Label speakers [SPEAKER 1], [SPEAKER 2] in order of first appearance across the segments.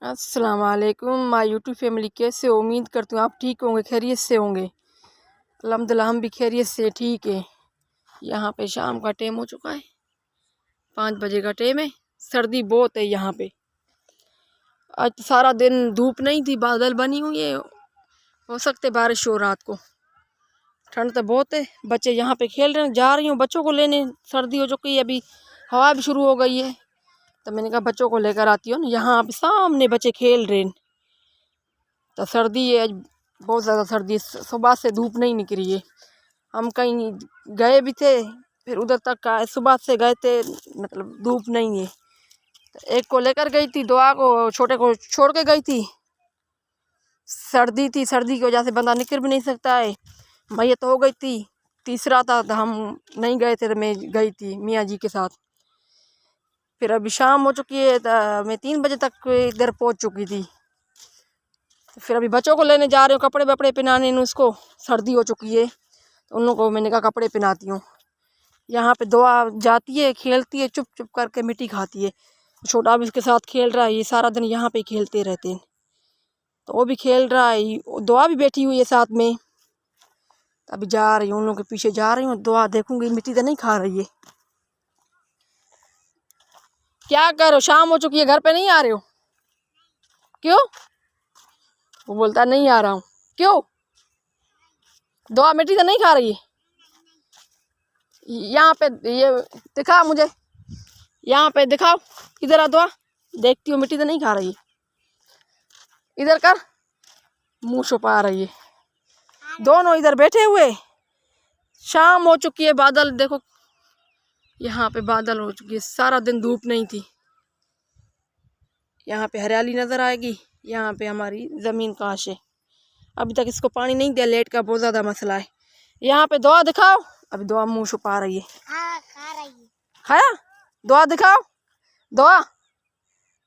[SPEAKER 1] अस्सलाम वालेकुम my YouTube family, कैसे हो? उम्मीद करती हूँ आप ठीक होंगे, खैरियत से होंगे। अल्हम्दुलिल्लाह हम भी खैरियत से ठीक है। यहाँ पे शाम का टाइम हो चुका है, 5 बजे का टाइम है। सर्दी बहुत है यहाँ पे। आज तो सारा दिन धूप नहीं थी, बादल बनी हुई है, हो सकते बारिश हो रात को। ठंड तो बहुत है। बच्चे यहाँ पे खेल रहे हैं, जा रही हूँ बच्चों को लेने। सर्दी हो चुकी है, अभी हवा भी शुरू हो गई है, तो मैंने कहा बच्चों को लेकर आती हूँ ना। यहाँ पे सामने बच्चे खेल रहे हैं। तो सर्दी है, बहुत ज़्यादा सर्दी है। सुबह से धूप नहीं निकली है। हम कहीं गए भी थे, फिर उधर तक का सुबह से गए थे, मतलब धूप नहीं है। तो एक को लेकर गई थी, दुआ को, छोटे को छोड़ के गई थी। सर्दी थी, सर्दी की वजह से बंदा निकल भी नहीं सकता है। मैया तो हो गई थी, तीसरा था, तो हम नहीं गए थे, तो मैं गई थी मियाँ जी के साथ। फिर अभी शाम हो चुकी है, तो मैं 3 बजे तक इधर पहुँच चुकी थी। फिर अभी बच्चों को लेने जा रही हूँ, कपड़े वपड़े पहनाने। उसको सर्दी हो चुकी है, तो उन लोगों को मैंने कहा कपड़े पहनाती हूँ। यहाँ पे दुआ जाती है, खेलती है, चुप चुप करके मिट्टी खाती है। छोटा भी उसके साथ खेल रहा है, ये सारा दिन यहाँ पे खेलते रहते हैं। तो वो भी खेल रहा है, दुआ भी बैठी हुई है साथ में। अभी जा रही हूँ, उन लोगों के पीछे जा रही हूँ। दुआ देखूंगी मिट्टी तो नहीं खा रही है। क्या करो, शाम हो चुकी है, घर पे नहीं आ रहे हो? क्यों? वो बोलता नहीं आ रहा हूँ। क्यों? दुआ मिट्टी तो नहीं खा रही है? यहाँ पे ये दिखा मुझे, यहाँ पे दिखाओ, इधर आ दुआ, देखती हूँ मिट्टी तो नहीं खा रही है। इधर कर, मुंह छुपा रही है। दोनों इधर बैठे हुए। शाम हो चुकी है, बादल देखो, यहाँ पे बादल हो चुकी है। सारा दिन धूप नहीं थी। यहाँ पे हरियाली नजर आएगी। यहाँ पे हमारी जमीन काश है। अभी तक इसको पानी नहीं दिया, लेट का बहुत ज्यादा मसला है। यहाँ पे दुआ दिखाओ। अभी दुआ मुंह छुपा रही है। खा रही है। खाया? दुआ दिखाओ, दुआ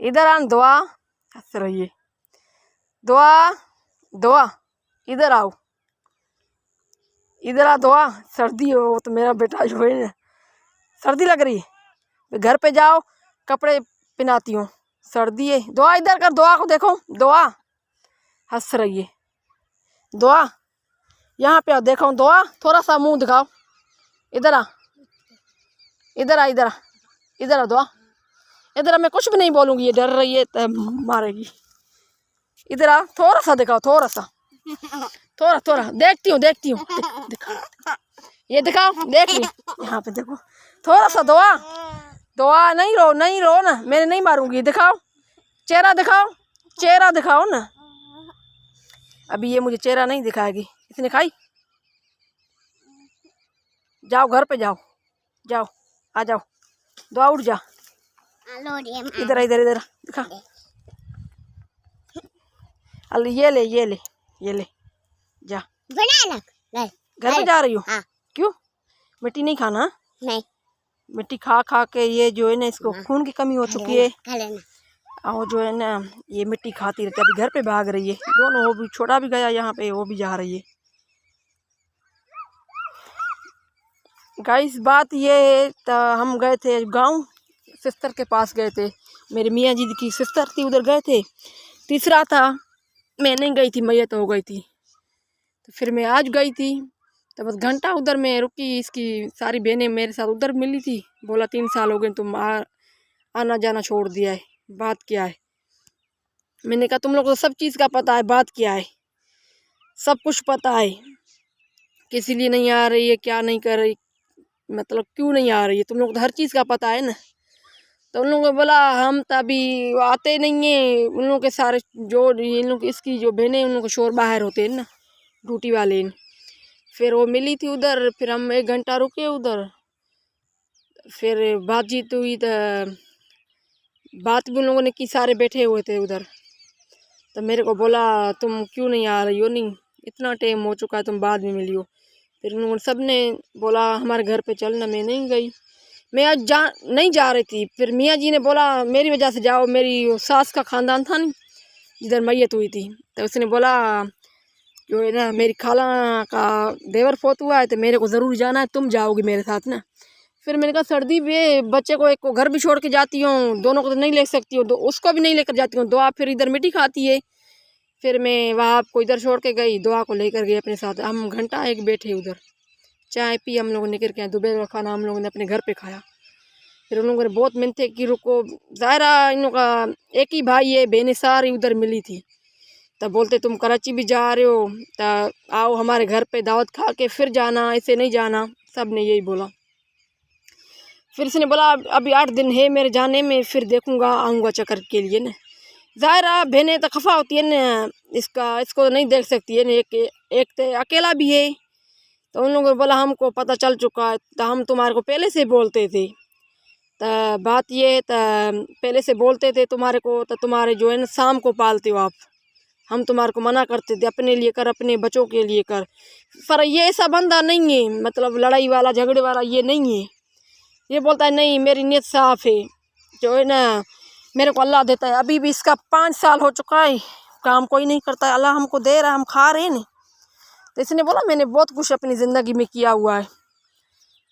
[SPEAKER 1] इधर आन, दुआ हंस रही है। दुआ, दुआ इधर आओ, इधर आ दुआ। सर्दी हो तो मेरा बेटा जो है, सर्दी लग रही है, घर पे जाओ, कपड़े पहनाती हूँ, सर्दी है। दुआ इधर कर, दुआ को देखो, दुआ हंस रही है। दुआ यहाँ पे आओ, देखो दुआ, थोड़ा सा मुंह दिखाओ। इधर आ, इधर आ, इधर आ, इधर आ दुआ, इधर आ। मैं कुछ भी नहीं बोलूँगी, ये डर रही है तो मारेगी। इधर आ, थोड़ा सा दिखाओ, थोड़ा सा, थोड़ा थोड़ा। देखती हूँ, देखती हूँ, दिखाओ, ये दिखाओ, देख ली। यहाँ पे देखो, थोड़ा सा दुआ, दुआ नहीं रो, नहीं रो ना, मैंने नहीं मारूंगी। दिखाओ चेहरा, दिखाओ चेहरा, दिखाओ ना। अभी ये मुझे चेहरा नहीं दिखाएगी। इसने खाई? जाओ घर पे जाओ, जाओ, आ जाओ, दुआ उठ जा। इधर इधर इधर दिखा। अल ये ले, ये ले, ये ले, जा। घर पे जा रही हो? हाँ। क्यों? मिट्टी नहीं खाना? नहीं। मिट्टी खा खा के ये जो है ना, इसको खून की कमी हो चुकी है, और जो है ना ये मिट्टी खाती रहती है। अभी घर पे भाग रही है दोनों। वो भी, छोटा भी गया यहाँ पे, वो भी जा रही है। गाइस बात ये है, तो हम गए थे गांव, सिस्टर के पास गए थे। मेरी मियाँ जी की सिस्टर थी, उधर गए थे। तीसरा था, मैं नहीं गई थी, मैया तो हो गई थी। तो फिर मैं आज गई थी, तो बस घंटा उधर मैं रुकी। इसकी सारी बहनें मेरे साथ उधर मिली थी। बोला 3 साल हो गए तुम आना जाना छोड़ दिया है, बात क्या है? मैंने कहा तुम लोग को सब चीज़ का पता है, बात क्या है, सब कुछ पता है, किसी लिए नहीं आ रही है, क्या नहीं कर रही, मतलब क्यों नहीं आ रही है, तुम लोग को हर चीज़ का पता है ना। तो उन लोगों ने बोला हम तो अभी आते नहीं हैं। उन लोगों के सारे जो इन लोग, इसकी जो बहनें, उन लोगों के शोर बाहर होते हैं ना, ड्यूटी वाले। फिर वो मिली थी उधर, फिर हम 1 घंटा रुके उधर। फिर बातचीत हुई, तो बात भी उन लोगों ने की, सारे बैठे हुए थे उधर। तो मेरे को बोला तुम क्यों नहीं आ रही हो? नहीं, इतना टाइम हो चुका है, तुम बाद में मिली हो। फिर उन लोगों सब ने बोला हमारे घर पे चलना। मैं नहीं गई, मैं आज नहीं जा रही थी। फिर मियाँ जी ने बोला मेरी वजह से जाओ। मेरी सास का ख़ानदान था नहीं, जिधर मैयत हुई थी, तो उसने बोला जो है ना, मेरी खाला का देवर फोत हुआ है, तो मेरे को ज़रूर जाना है, तुम जाओगी मेरे साथ ना। फिर मैंने कहा सर्दी में बच्चे को एक को घर भी छोड़ के जाती हूँ, दोनों को तो नहीं ले सकती हूँ, तो उसको भी नहीं लेकर जाती हूँ। दुआ फिर इधर मिट्टी खाती है। फिर मैं वहाँ आपको इधर छोड़ के गई, दुआ को लेकर गई अपने साथ। हम घंटा एक बैठे उधर, चाय पी हम लोगों ने करके, दोपहर का खाना हम लोगों ने अपने घर पे खाया। फिर उन लोगों ने बहुत मिन्नतें की रुको। ज़ाहिरा इन लोगों का एक ही भाई है, बहनें सारी उधर मिली थी। तब बोलते तुम कराची भी जा रहे हो तो आओ हमारे घर पे दावत खा के फिर जाना, ऐसे नहीं जाना। सब ने यही बोला। फिर इसने बोला अभी 8 दिन है मेरे जाने में, फिर देखूंगा आऊँगा चक्कर के लिए न। ज़ाहिरा बहनें तो खफा होती है न, इसको नहीं देख सकती है न। एक तो अकेला भी है। तो उन लोगों ने बोला हमको पता चल चुका है, तो हम तुम्हारे को पहले से बोलते थे। तो बात ये तो पहले से बोलते थे तुम्हारे को, तो तुम्हारे जो है ना शाम को पालते हो आप। हम तुम्हारे को मना करते थे अपने लिए कर, अपने बच्चों के लिए कर। पर ये ऐसा बंदा नहीं है, मतलब लड़ाई वाला झगड़े वाला ये नहीं है। ये बोलता है नहीं मेरी नीयत साफ़ है, जो है ना मेरे को अल्लाह देता है। अभी भी इसका 5 साल हो चुका है, काम कोई नहीं करता है, अल्लाह हमको दे रहा है, हम खा रहे हैं नहीं। तो इसने बोला मैंने बहुत कुछ अपनी ज़िंदगी में किया हुआ है,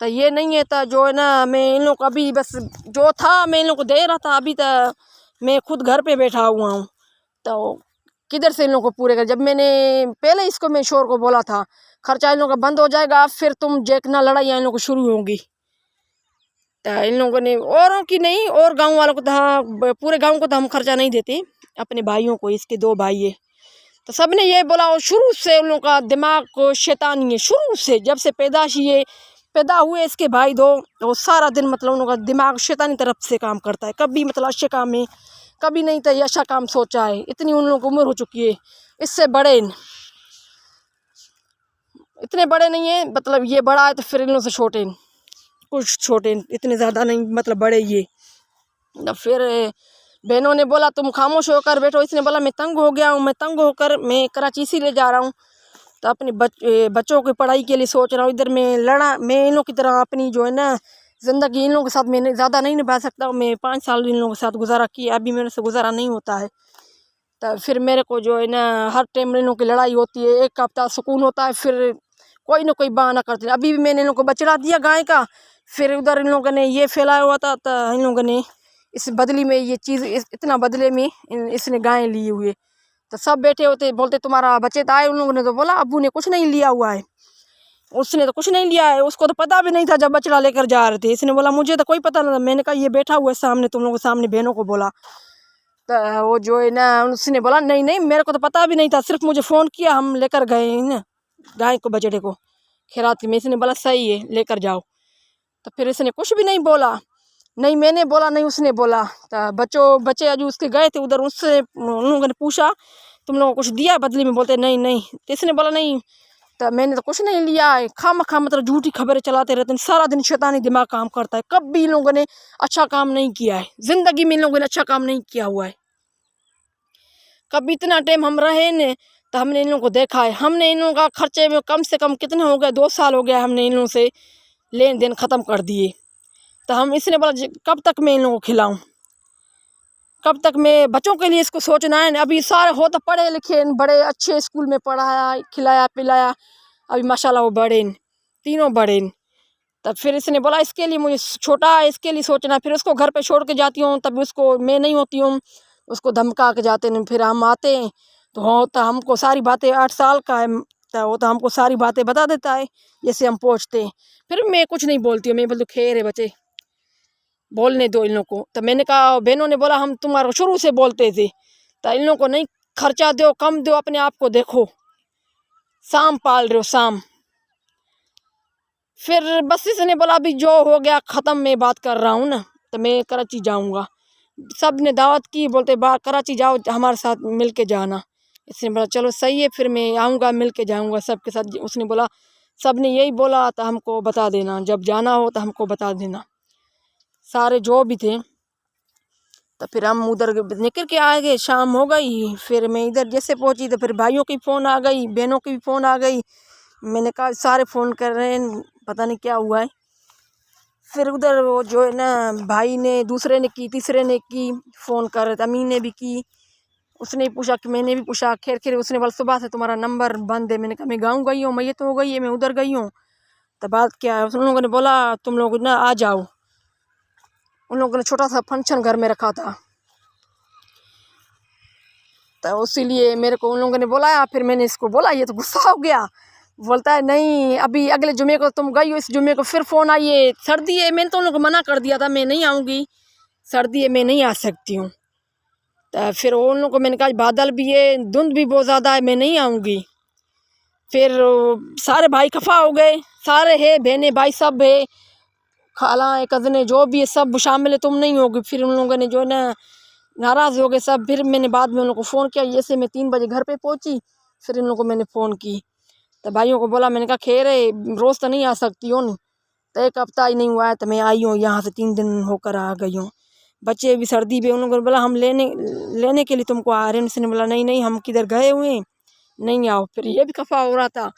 [SPEAKER 1] तो ये नहीं है। तो जो है ना मैं इन लोग को अभी बस जो था मैं इन लोग को दे रहा था, अभी तो मैं खुद घर पे बैठा हुआ हूँ। तो किधर से इन लोग को पूरे कर। जब मैंने पहले इसको मैं शोर को बोला था खर्चा इन लोगों का बंद हो जाएगा, फिर तुम देखना लड़ाई इन लोग को शुरू होगी। तो इन लोगों ने औरों की नहीं, और गांव वालों को तो पूरे गांव को तो हम खर्चा नहीं देते, अपने भाइयों को, इसके 2 भाई है। तो सब ने ये बोला, और शुरू से उन लोगों का दिमाग को शैतानी है। शुरू से जब से पैदा हुए इसके भाई 2, वो सारा दिन मतलब उन लोगों का दिमाग शैतानी तरफ से काम करता है। कभी मतलब अच्छे काम में, कभी नहीं तो ये अच्छा काम सोचा है। इतनी उन लोगों की उम्र हो चुकी है, इससे बड़े इतने बड़े नहीं है, मतलब ये बड़ा है तो फिर इन लोगों से छोटे, कुछ छोटे, इतने ज़्यादा नहीं, मतलब बड़े ये। तो फिर बहनों ने बोला तुम खामोश होकर बैठो। इसने बोला मैं तंग हो गया हूँ, मैं तंग होकर मैं कराची से ले जा रहा हूँ, तो अपने बच्चों की पढ़ाई के लिए सोच रहा हूँ। इधर मैं इन लोगों की तरह अपनी जो है ना ज़िंदगी इन लोगों के साथ मैंने ज़्यादा नहीं निभा सकता। मैं 5 साल इन लोगों के साथ गुजारा किया, अभी मेरे से गुजारा नहीं होता है। तो फिर मेरे को जो है ना हर टाइम इन लोगों की लड़ाई होती है। एक हफ्ता सुकून होता है, फिर कोई ना कोई बहाना करते हैं। अभी भी मैंने इन लोगों को बचड़ा दिया गाय का, फिर उधर इन लोगों ने ये फैलाया हुआ था, तो इन लोगों ने इस बदली में ये चीज़ इतना बदले में इसने गाय ली हुई है। तो सब बैठे होते बोलते तुम्हारा बच्चे तो आए। उन लोगों ने तो बोला अब्बू ने कुछ नहीं लिया हुआ है, उसने तो कुछ नहीं लिया है, उसको तो पता भी नहीं था जब बछड़ा लेकर जा रहे थे। इसने बोला मुझे तो कोई पता नहीं था। मैंने कहा ये बैठा हुआ है सामने, तुम लोगों के सामने, बहनों को बोला। तो वो जो है ना उसने बोला नहीं नहीं मेरे को तो पता भी नहीं था, सिर्फ मुझे फ़ोन किया, हम लेकर गए ना गाय को, बछड़े को खैरात में। इसने बोला सही है लेकर जाओ। तो फिर इसने कुछ भी नहीं बोला, नहीं मैंने बोला नहीं उसने बोला। तो बच्चे आज उसके गए थे उधर, उससे उन लोगों ने पूछा तुम लोगों को कुछ दिया बदली में, बोलते नहीं नहीं। तो इसने बोला नहीं, तो मैंने तो कुछ नहीं लिया है। खामखा मतलब झूठी खबरें चलाते रहते हैं, सारा दिन शैतानी दिमाग काम करता है। कभी इन लोगों ने अच्छा काम नहीं किया है, ज़िंदगी में इन लोगों ने अच्छा काम नहीं किया हुआ है। कभी इतना टाइम हम रहे न, तो हमने इन लोगों को देखा है। हमने इन लोगों का खर्चे में कम से कम कितने हो गए, 2 साल हो गया हमने इन लोगों से लेन देन ख़त्म कर दिए। तो हम इसने बोला कब तक मैं इन लोगों को खिलाऊं, कब तक मैं बच्चों के लिए इसको सोचना है। अभी सारे हो तो पढ़े लिखे, बड़े अच्छे स्कूल में पढ़ाया, खिलाया पिलाया, अभी माशाल्लाह वो बड़े, तीनों बड़े। तब फिर इसने बोला इसके लिए मुझे छोटा है, इसके लिए सोचना। फिर उसको घर पे छोड़ के जाती हूँ, तब उसको मैं नहीं होती हूँ, उसको धमका के जाते हैं। फिर हम आते हैं तो तो हमको सारी बातें, 8 साल का है तो वो तो हमको सारी बातें बता देता है जैसे हम पहुँचते हैं। फिर मैं कुछ नहीं बोलती हूँ, मैं बोलती खैर है बच्चे बोलने दो इन लोगों को। तो मैंने कहा, बहनों ने बोला हम तुम्हारे शुरू से बोलते थे, तो इन लोगों को नहीं खर्चा दो, कम दो, अपने आप को देखो, शाम पाल रहे हो शाम। फिर बस इसने बोला अभी जो हो गया ख़त्म, मैं बात कर रहा हूँ ना, तो मैं कराची जाऊँगा। सब ने दावत की, बोलते कराची जाओ हमारे साथ मिल के जाना। इसने बोला चलो सही है, फिर मैं आऊँगा मिल के जाऊँगा सबके साथ। उसने बोला सब ने यही बोला, तो हमको बता देना, जब जाना हो तो हमको बता देना। सारे जो भी थे, तो फिर हम उधर निकल के आ गए, शाम हो गई। फिर मैं इधर जैसे पहुंची तो फिर भाइयों की फ़ोन आ गई, बहनों की भी फ़ोन आ गई। मैंने कहा सारे फ़ोन कर रहे हैं, पता नहीं क्या हुआ है। फिर उधर वो जो है ना भाई ने, दूसरे ने की, तीसरे ने की, फ़ोन कर रहे थे, अमीन ने भी की, उसने पूछा कि मैंने भी पूछा। खैर उसने बोला सुबह से तुम्हारा नंबर बंद है। मैंने कहा मैं गाँव गई हूँ, मैं ये तो हो गई है, मैं उधर गई हूँ। तो बात क्या है, उन लोगों ने बोला तुम लोग ना आ जाओ। उन लोगों ने छोटा सा फंक्शन घर में रखा था, तो इसीलिए मेरे को उन लोगों ने बुलाया। फिर मैंने इसको बोला, ये तो गुस्सा हो गया, बोलता है नहीं अभी अगले जुमे को तुम गई हो, इस जुमे को फिर फ़ोन आई है, सर्दी है। मैंने तो उन लोगों को मना कर दिया था, मैं नहीं आऊँगी, सर्दी है, मैं नहीं आ सकती हूँ। तो फिर उन लोगों को मैंने कहा बादल भी है, धुंध भी बहुत ज़्यादा है, मैं नहीं आऊँगी। फिर सारे भाई खफा हो गए, सारे है बहनें भाई सब है, खाला कज़ने जो भी है सब शामिल है, तुम नहीं होगी। फिर उन लोगों ने जो है ना नाराज़ हो गए सब। फिर मैंने बाद में उन लोगों को फ़ोन किया, जैसे मैं 3 बजे घर पे पहुंची, फिर इन लोगों को मैंने फ़ोन की। तो भाइयों को बोला, मैंने कहा खैर है, रोज़ तो नहीं आ सकती हो न, तो 1 हफ़्ता ही नहीं हुआ है तो मैं आई हूँ यहाँ से, 3 दिन होकर आ गई हूँ। बच्चे भी सर्दी पे, उन लोगों ने बोला हम लेने के लिए तुमको आ रहे हैं। उसने बोला नहीं नहीं हम किधर गए हुए हैं, नहीं आओ। फिर ये भी खफा हो रहा था।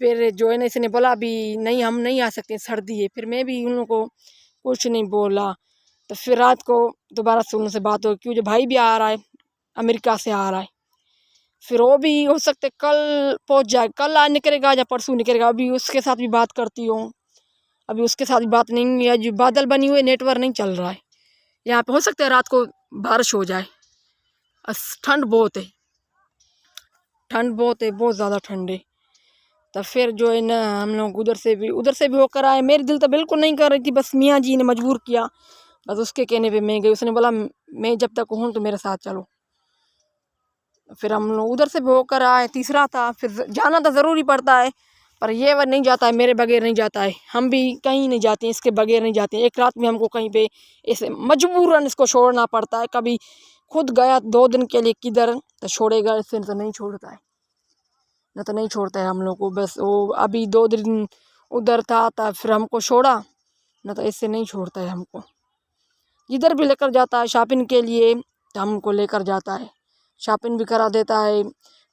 [SPEAKER 1] फिर जो है ना इसने बोला अभी नहीं हम नहीं आ सकते, सर्दी है। फिर मैं भी उन लोगों को कुछ नहीं बोला। तो फिर रात को दोबारा से उनसे बात हो, क्यों जो भाई भी आ रहा है, अमेरिका से आ रहा है, फिर वो भी हो सकते कल पहुंच जाए, कल आज निकलेगा या परसों निकलेगा। अभी उसके साथ भी बात करती हूँ, अभी उसके साथ भी बात नहीं हुई है। जो बादल बनी हुई, नेटवर्क नहीं चल रहा है यहाँ पे, हो सकता है रात को बारिश हो जाए। ठंड बहुत है, ठंड बहुत है, बहुत ज़्यादा ठंड है। तो फिर जो है ना हम लोग उधर से भी होकर आए। मेरी दिल तो बिल्कुल नहीं कर रही थी, बस मियाँ जी ने मजबूर किया, बस उसके कहने पे मैं गई। उसने बोला मैं जब तक हूँ तो मेरे साथ चलो। फिर हम लोग उधर से भी होकर आए, तीसरा था। फिर जाना तो ज़रूरी पड़ता है, पर ये वह नहीं जाता है, मेरे बगैर नहीं जाता है। हम भी कहीं नहीं जाते हैं, इसके बगैर नहीं जाते हैं। एक रात में हमको कहीं पे ऐसे मजबूरन इसको छोड़ना पड़ता है। कभी खुद गया 2 दिन के लिए किधर, तो छोड़ेगा, इससे तो नहीं छोड़ता है, न तो नहीं छोड़ता है हम लोग को। बस वो अभी 2 दिन उधर था फिर हमको छोड़ा, न तो इससे नहीं छोड़ता है हमको। जिधर भी लेकर जाता है शॉपिंग के लिए तो हमको लेकर जाता है, शॉपिंग भी करा देता है,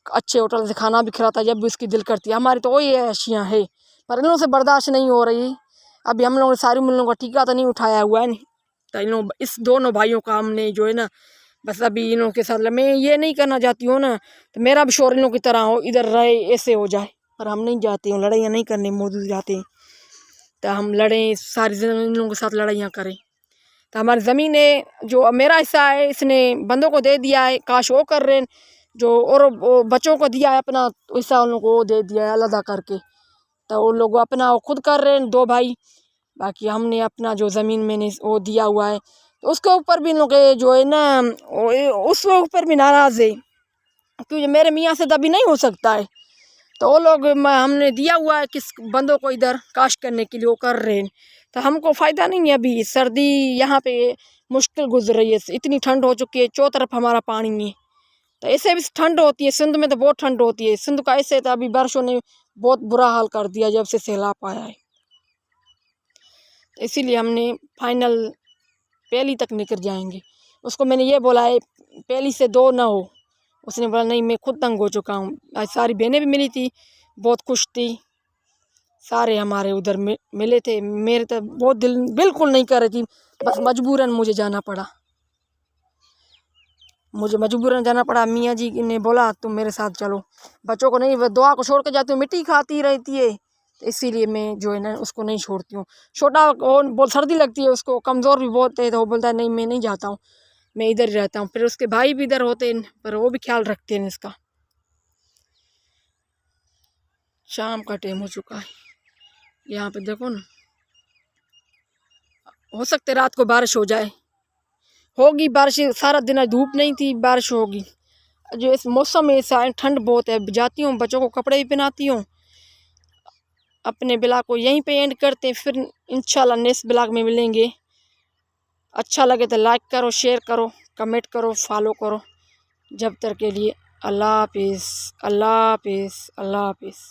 [SPEAKER 1] अच्छे होटल से खाना भी खिलाता है जब भी उसकी दिल करती है। हमारी तो वही अशियाँ है, पर इन लोगों से बर्दाश्त नहीं हो रही। अभी हम लोगों ने सारी उन लोगों का टीका तो नहीं उठाया हुआ है, तो इन लोग इस दोनों भाइयों का हमने जो है ना बस अभी इन लोगों के साथ। मैं ये नहीं करना चाहती हूँ ना तो मेरा भी शोर इन लोगों की तरह हो, इधर रहे ऐसे हो जाए, पर हम नहीं जाते हैं, लड़ाइयाँ नहीं करने मौजूद जाते हैं। तो हम लड़ें सारी ज़मीन इन लोगों के साथ लड़ाइयाँ करें। तो हमारी ज़मीन है जो मेरा हिस्सा है, इसने बंदों को दे दिया है, काश वो कर रहे हैं जो, और वो बच्चों को दिया है अपना हिस्सा, उन लोगों को दे दिया है अलग करके। तो वो लोग अपना वो खुद कर रहे हैं 2 भाई, बाकी हमने अपना जो ज़मीन मैंने वो दिया हुआ है। तो उसके ऊपर भी इन लोग जो है ना उसके ऊपर भी नाराज़ है, क्योंकि मेरे मियाँ से तो अभी नहीं हो सकता है। तो वो लोग हमने दिया हुआ है किस बंदों को इधर काश करने के लिए, वो कर रहे हैं। तो हमको फ़ायदा नहीं है। अभी सर्दी यहाँ पे मुश्किल गुजर रही है, इतनी ठंड हो चुकी है, चारों तरफ हमारा पानी है। तो ऐसे भी ठंड होती है, सिंध में तो बहुत ठंड होती है। सिंध का ऐसे था, अभी बारिशों ने बहुत बुरा हाल कर दिया जब से सैलाब आया है। तो इसीलिए हमने फाइनल पहली तक निकल जाएंगे। उसको मैंने ये बोला है पहली से 2 ना हो, उसने बोला नहीं मैं खुद तंग हो चुका हूँ। आज सारी बहनें भी मिली थी, बहुत खुश थी, सारे हमारे उधर मिले थे। मेरे तो बहुत दिल बिल्कुल नहीं कर रही थी, बस मजबूरन मुझे जाना पड़ा, मुझे मजबूरन जाना पड़ा। मियाँ जी ने बोला तुम मेरे साथ चलो, बच्चों को नहीं, वह दुआ को छोड़ के जाती हूँ, मिट्टी खाती रहती है, तो इसीलिए मैं जो है ना उसको नहीं छोड़ती हूँ। छोटा वो बहुत सर्दी लगती है उसको, कमज़ोर भी बहुत है, तो वो बोलता है नहीं मैं नहीं जाता हूँ, मैं इधर ही रहता हूँ। फिर उसके भाई भी इधर होते हैं, पर वो भी ख्याल रखते हैं इसका। शाम का टाइम हो चुका है, यहाँ पे देखो ना, हो सकता है रात को बारिश हो जाए, होगी बारिश। सारा दिन आज धूप नहीं थी, बारिश होगी। जो इस मौसम में ऐसा है, ठंड बहुत है। जाती हूँ बच्चों को कपड़े भी पहनाती हूँ। अपने ब्लॉग को यहीं पे एंड करते हैं, फिर इंशाल्लाह नेक्स्ट ब्लॉग में मिलेंगे। अच्छा लगे तो लाइक करो, शेयर करो, कमेंट करो, फॉलो करो। जब तक के लिए अल्लाह हाफिज़, अल्लाह हाफिज़, अल्लाह हाफिज़।